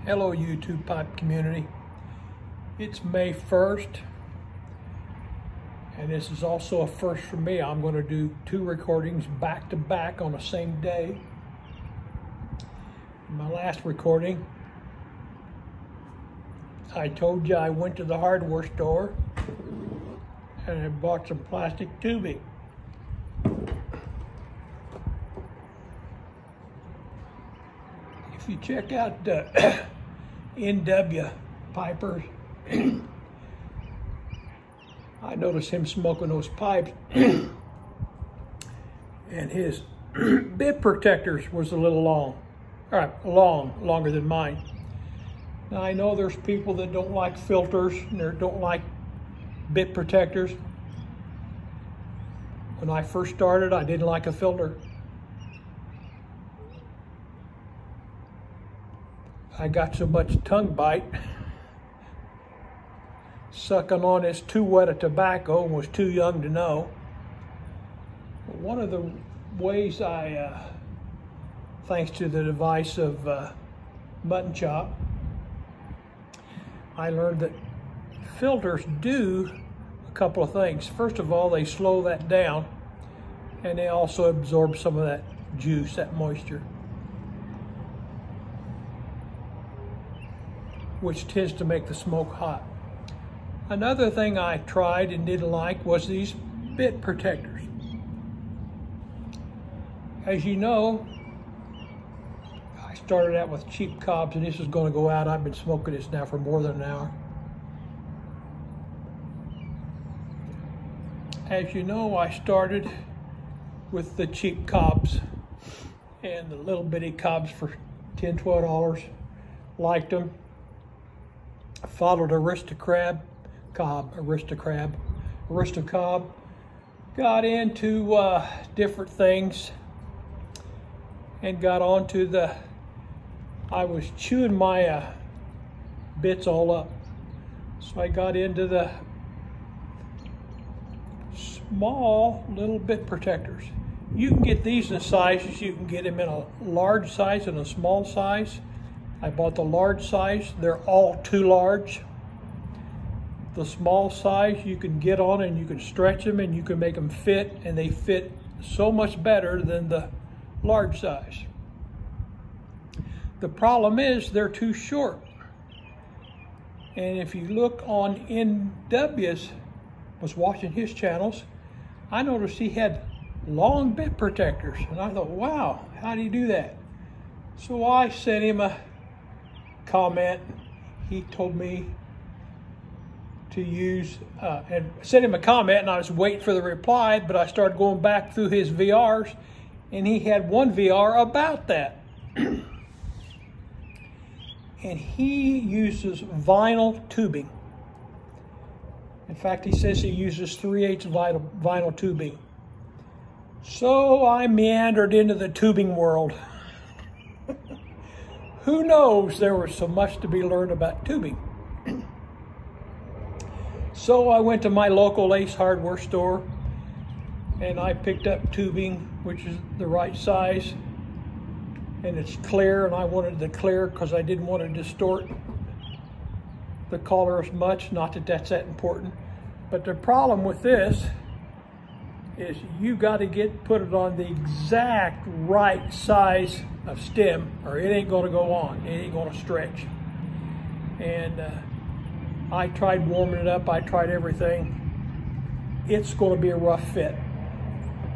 Hello YouTube pipe community. It's May 1st and this is also a first for me. I'm going to do 2 recordings back to back on the same day. In my last recording I told you I went to the hardware store and I bought some plastic tubing. If you check out NW Pipers, I noticed him smoking those pipes and his bit protectors was a little long. All right, longer than mine. Now I know there's people that don't like filters and they don't like bit protectors. When I first started, I didn't like a filter. I got so much tongue bite sucking on this too wet of tobacco and was too young to know. But one of the ways thanks to the device of Mutton Chop, I learned that filters do a couple of things. First of all, they slow that down and they also absorb some of that juice, that moisture, which tends to make the smoke hot. Another thing I tried and didn't like was these bit protectors. As you know, I started out with cheap cobs and this is going to go out. I've been smoking this now for more than an hour. As you know, I started with the cheap cobs and the little bitty cobs for $10, $12. Liked them. I followed Aristocob, got into different things and got onto I was chewing my bits all up. So I got into the small little bit protectors. You can get these in sizes, you can get them in a large size and a small size. I bought the large size. They're all too large. The small size you can get on and you can stretch them and you can make them fit, and they fit so much better than the large size. The problem is they're too short. And if you look on NW's, was watching his channels, I noticed he had long bit protectors. And I thought, wow, how do you do that? So I sent him a comment. He told me to use and sent him a comment, and I was waiting for the reply, but I started going back through his VRs and he had one VR about that. And he uses vinyl tubing. In fact, he says he uses 3/8 vinyl tubing. So I meandered into the tubing world. Who knows, there was so much to be learned about tubing. So I went to my local Ace hardware store and I picked up tubing, which is the right size, and it's clear, and I wanted the clear because I didn't want to distort the color as much. Not that that's that important, but the problem with this is you got to put it on the exact right size of stem or it ain't going to go on. It ain't going to stretch. And I tried warming it up. I tried everything. It's going to be a rough fit.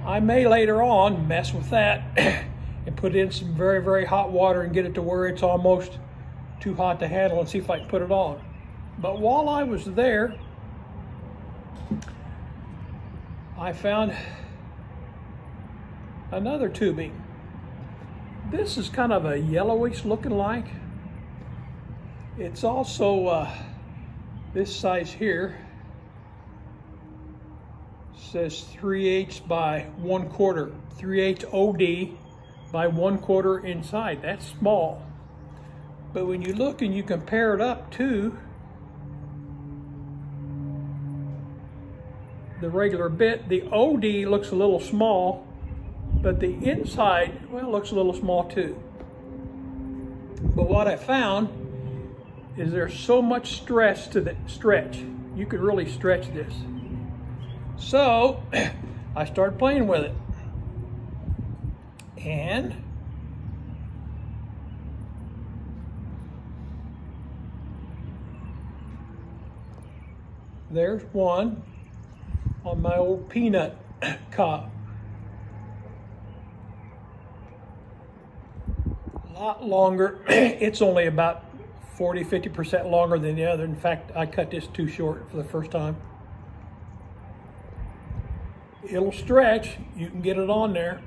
I may later on mess with that and put in some very, very hot water and get it to where it's almost too hot to handle and see if I can put it on. But while I was there, I found another tubing. This is kind of a yellowish looking like. It's also this size here. Says 3/8 by 1/4, 3/8 OD by 1/4 inside. That's small. But when you look and you compare it up to the regular bit, the OD looks a little small, but the inside, well, looks a little small too. But what I found is there's so much stress to the stretch. You could really stretch this. So I started playing with it. And there's one on my old peanut cob. A lot longer. It's only about 40–50% longer than the other. In fact, I cut this too short for the first time. It'll stretch. You can get it on there.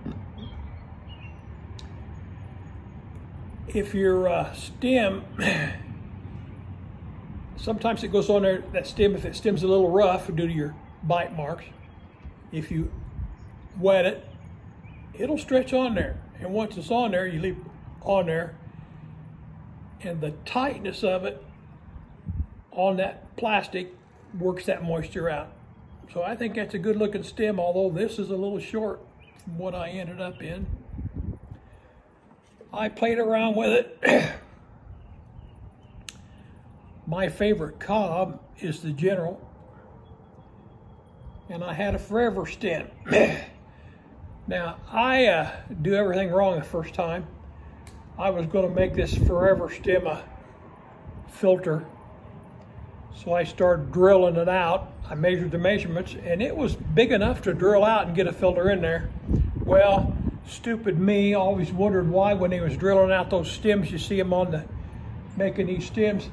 If your stem, sometimes it goes on there, that stem, if it stem's a little rough due to your bite marks, if you wet it, it'll stretch on there. And once it's on there, you leave it on there, and the tightness of it on that plastic works that moisture out. So I think that's a good looking stem, although this is a little short from what I ended up in. I played around with it. My favorite cob is the General, and I had a forever stem. Now, I do everything wrong the first time. I was going to make this forever stem a filter, so I started drilling it out. I measured the measurements, and it was big enough to drill out and get a filter in there. Well, stupid me always wondered why when he was drilling out those stems, you see them on the, making these stems,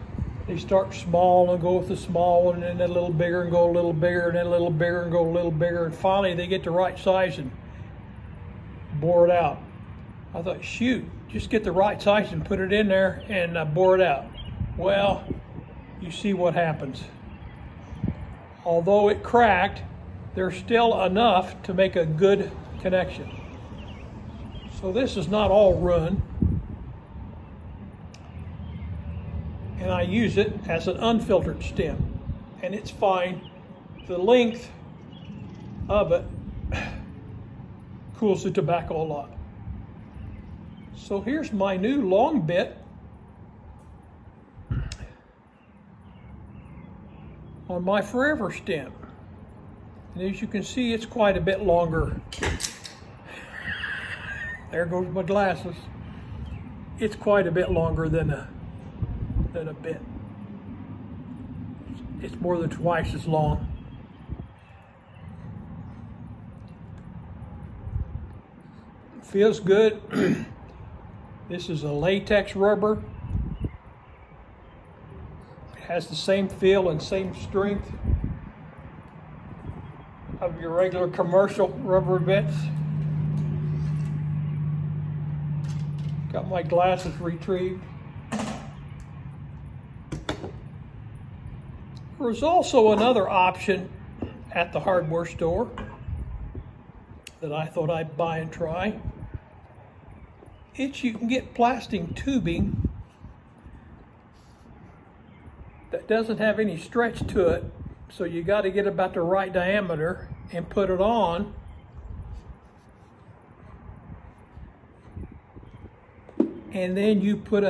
they start small and go with the small one, and then a little bigger and go a little bigger, and then a little bigger and go a little bigger, and finally they get the right size and bore it out. I thought, shoot, just get the right size and put it in there and bore it out. Well, you see what happens. Although it cracked, there's still enough to make a good connection. So this is not all ruined. And I use it as an unfiltered stem. And it's fine. The length of it cools the tobacco a lot. So here's my new long bit on my forever stem. And as you can see, it's quite a bit longer. There goes my glasses. It's quite a bit longer than a bit. It's more than twice as long. Feels good. This is a latex rubber. It has the same feel and same strength of your regular commercial rubber bits. Got my glasses retrieved. There's also another option at the hardware store that I thought I'd buy and try. You can get plastic tubing that doesn't have any stretch to it, so you got to get about the right diameter and put it on. And then you put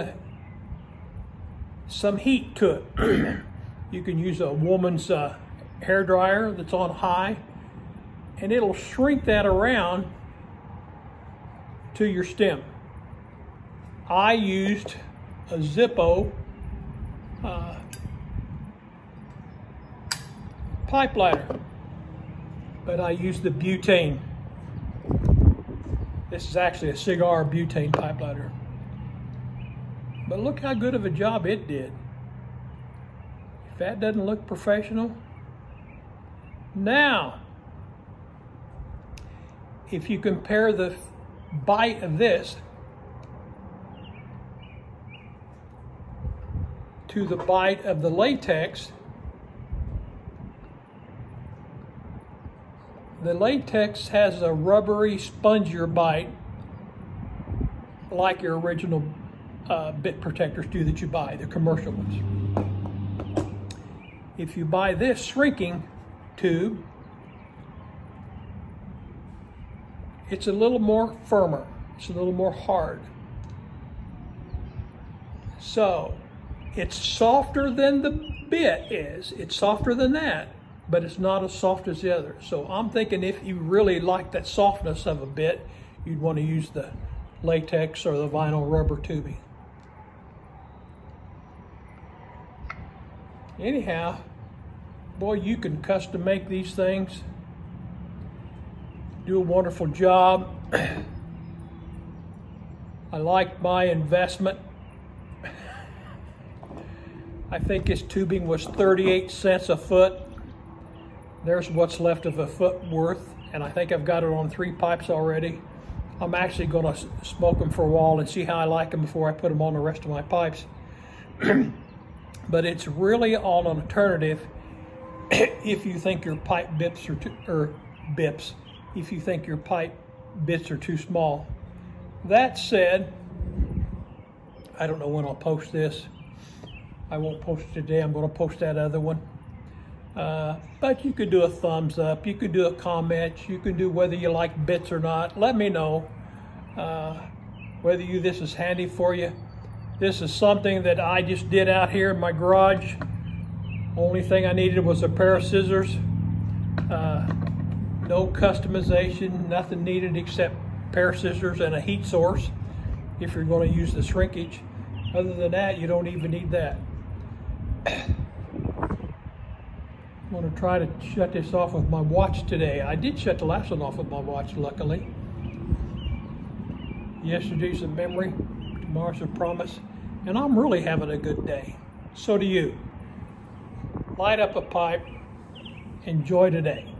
some heat to it. You can use a woman's hair dryer that's on high, and it'll shrink that around to your stem. I used a Zippo pipe lighter, but I used the butane. This is actually a cigar butane pipe lighter. But look how good of a job it did. If that doesn't look professional. Now, if you compare the bite of this to the bite of the latex, the latex has a rubbery, spongier bite like your original bit protectors do that you buy, the commercial ones. If you buy this shrinking tube, it's a little more firmer. It's a little more hard. So It's softer than the bit is. It's softer than that, but it's not as soft as the other. So I'm thinking if you really like that softness of a bit, you'd want to use the latex or the vinyl rubber tubing. Anyhow, boy, you can custom make these things. Do a wonderful job. I like my investment. I think this tubing was 38 cents a foot. There's what's left of a foot worth, and I think I've got it on 3 pipes already. I'm actually going to smoke them for a while and see how I like them before I put them on the rest of my pipes. But it's really an alternative if you think your pipe bips if you think your pipe bits are too small. That said, I don't know when I'll post this. I won't post it today. I'm going to post that other one. But you could do a thumbs up. You could do a comment. You can do whether you like bits or not. Let me know whether this is handy for you. This is something that I just did out here in my garage. Only thing I needed was a pair of scissors. No customization, nothing needed except a pair of scissors and a heat source if you're going to use the shrinkage. Other than that, you don't even need that. I'm going to try to shut this off with my watch today. I did shut the last one off with my watch, luckily. Yesterday's a memory, tomorrow's a promise, and I'm really having a good day. So do you. Light up a pipe, enjoy today.